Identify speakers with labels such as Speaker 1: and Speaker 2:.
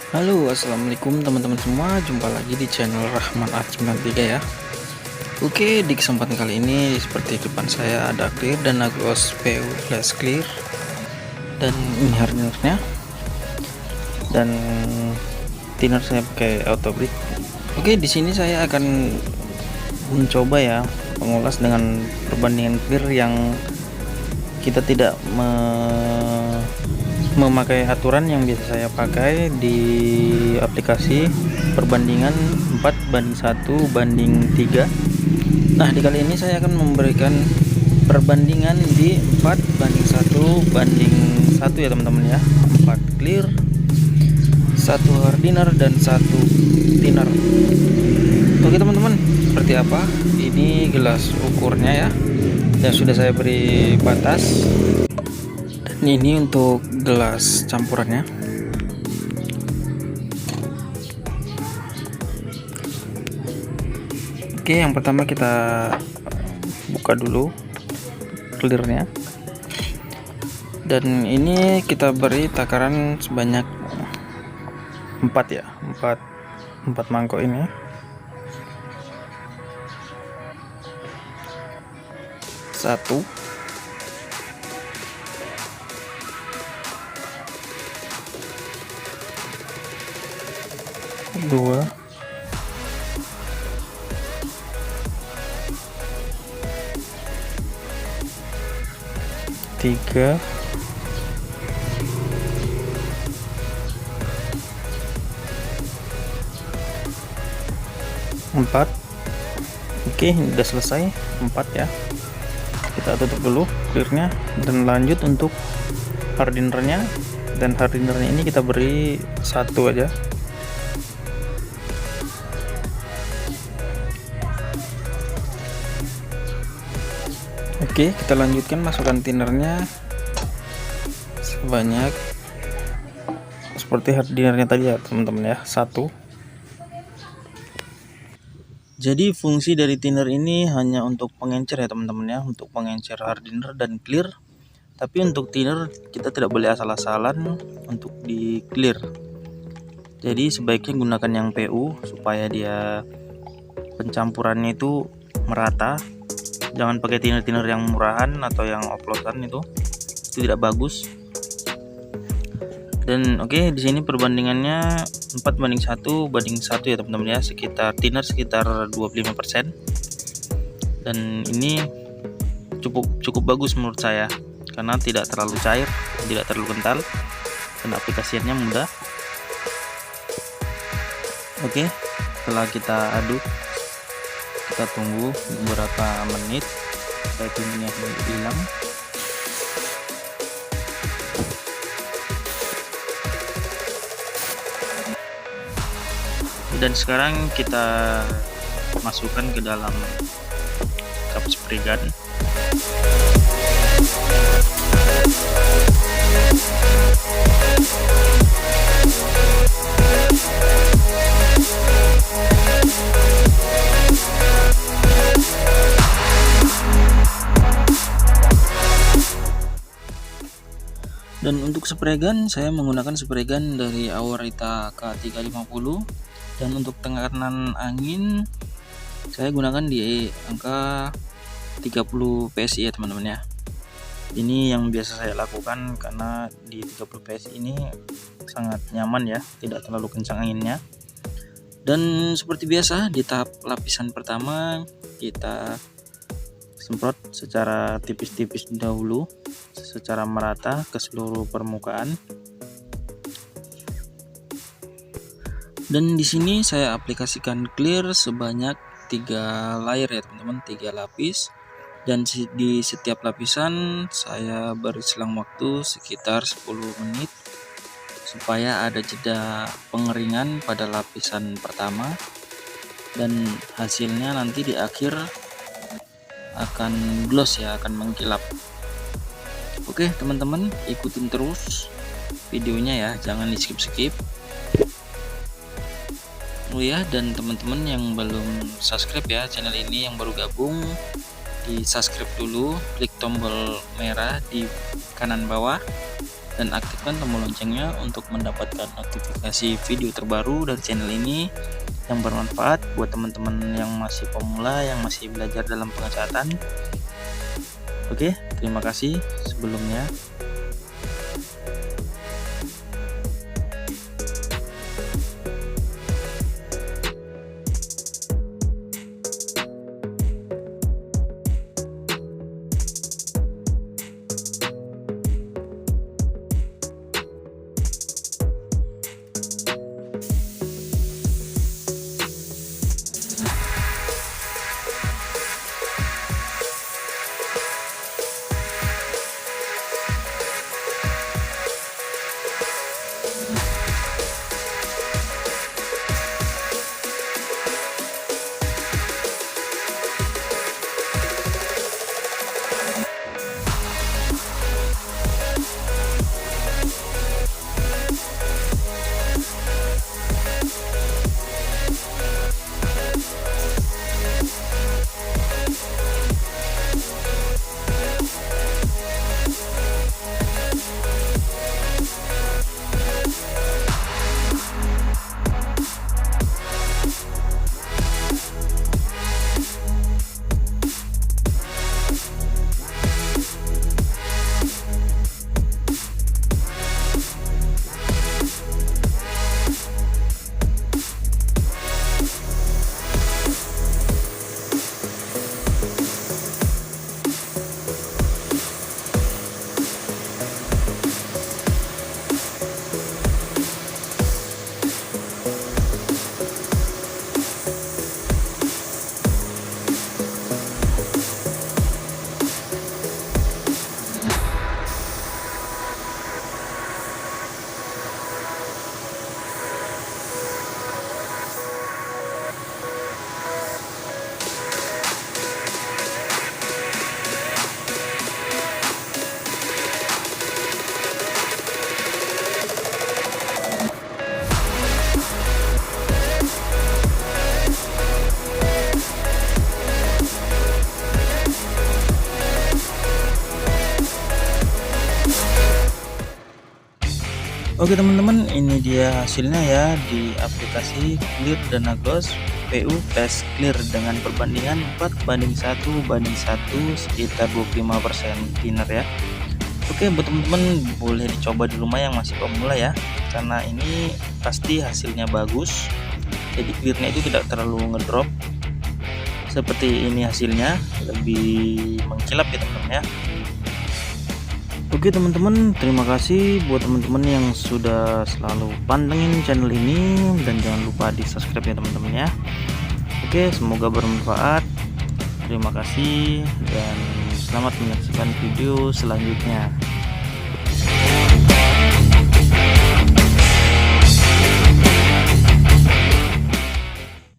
Speaker 1: Halo, assalamualaikum teman-teman semua. Jumpa lagi di channel Rahman Art 93 ya. Oke, di kesempatan kali ini seperti depan saya ada clear dan Aglos PU flash clear, dan ini hardinernya, dan thinner saya pakai auto brick. Oke, di sini saya akan mencoba ya mengulas dengan perbandingan clear yang kita tidak memakai aturan yang biasa saya pakai di aplikasi perbandingan 4:1:3. Nah, di kali ini saya akan memberikan perbandingan di 4:1:1 ya teman-teman ya. 4 clear, 1 hardener dan 1 thinner. Oke teman-teman, seperti apa ini gelas ukurnya ya, yang sudah saya beri batas. Dan ini untuk gelas campurannya. Oke, yang pertama kita buka dulu clearnya, dan ini kita beri takaran sebanyak 4 ya, 4 mangkok ini. Satu, dua, tiga, empat. Oke, ini udah selesai 4 ya. Kita tutup dulu clearnya dan lanjut untuk hardinernya. Dan hardinernya ini kita beri 1 aja. Oke, kita lanjutkan masukkan thinnernya sebanyak seperti hardinernya tadi ya teman-teman ya, 1. Jadi fungsi dari thinner ini hanya untuk pengencer ya teman-teman ya, untuk pengencer hardener dan clear. Tapi untuk thinner kita tidak boleh asal-asalan untuk di clear. Jadi sebaiknya gunakan yang PU supaya dia pencampurannya itu merata. Jangan pakai thinner yang murahan atau yang oplosan, itu tidak bagus. Dan oke, di sini perbandingannya 4:1:1 ya teman-teman ya, sekitar thinner sekitar 25%. Dan ini cukup bagus menurut saya karena tidak terlalu cair, tidak terlalu kental, dan aplikasinya mudah. Oke, setelah kita aduk, kita tunggu beberapa menit supaya tinnya hilang. Dan sekarang kita masukkan ke dalam cup spray gun. Dan untuk spray gun saya menggunakan spray gun dari Aurita K350. Dan untuk tekanan angin saya gunakan di angka 30 PSI ya teman-teman ya. Ini yang biasa saya lakukan karena di 30 PSI ini sangat nyaman ya, tidak terlalu kencang anginnya. Dan seperti biasa di tahap lapisan pertama kita semprot secara tipis-tipis dahulu, secara merata ke seluruh permukaan. Dan di sini saya aplikasikan clear sebanyak 3 layer ya teman-teman, 3 lapis. Dan di setiap lapisan saya beri selang waktu sekitar 10 menit supaya ada jeda pengeringan pada lapisan pertama, dan hasilnya nanti di akhir akan gloss ya, akan mengkilap. Oke teman-teman, ikutin terus videonya ya, jangan di skip-skip. Oh ya, dan teman-teman yang belum subscribe ya channel ini, yang baru gabung, di subscribe dulu, klik tombol merah di kanan bawah, dan aktifkan tombol loncengnya untuk mendapatkan notifikasi video terbaru dari channel ini yang bermanfaat buat teman-teman yang masih pemula, yang masih belajar dalam pengecatan. Oke, terima kasih sebelumnya. Oke teman-teman, ini dia hasilnya ya di aplikasi Clear Dana Ghost PU Fast Clear dengan perbandingan 4:1:1 sekitar 25% thinner ya. Oke, buat teman-teman boleh dicoba di rumah yang masih pemula ya, karena ini pasti hasilnya bagus. Jadi clearnya itu tidak terlalu ngedrop seperti ini, hasilnya lebih mengkilap ya teman-teman ya. Oke teman-teman, terima kasih buat teman-teman yang sudah selalu pantengin channel ini, dan jangan lupa di subscribe ya teman-teman ya. Oke, semoga bermanfaat. Terima kasih dan selamat menyaksikan video selanjutnya.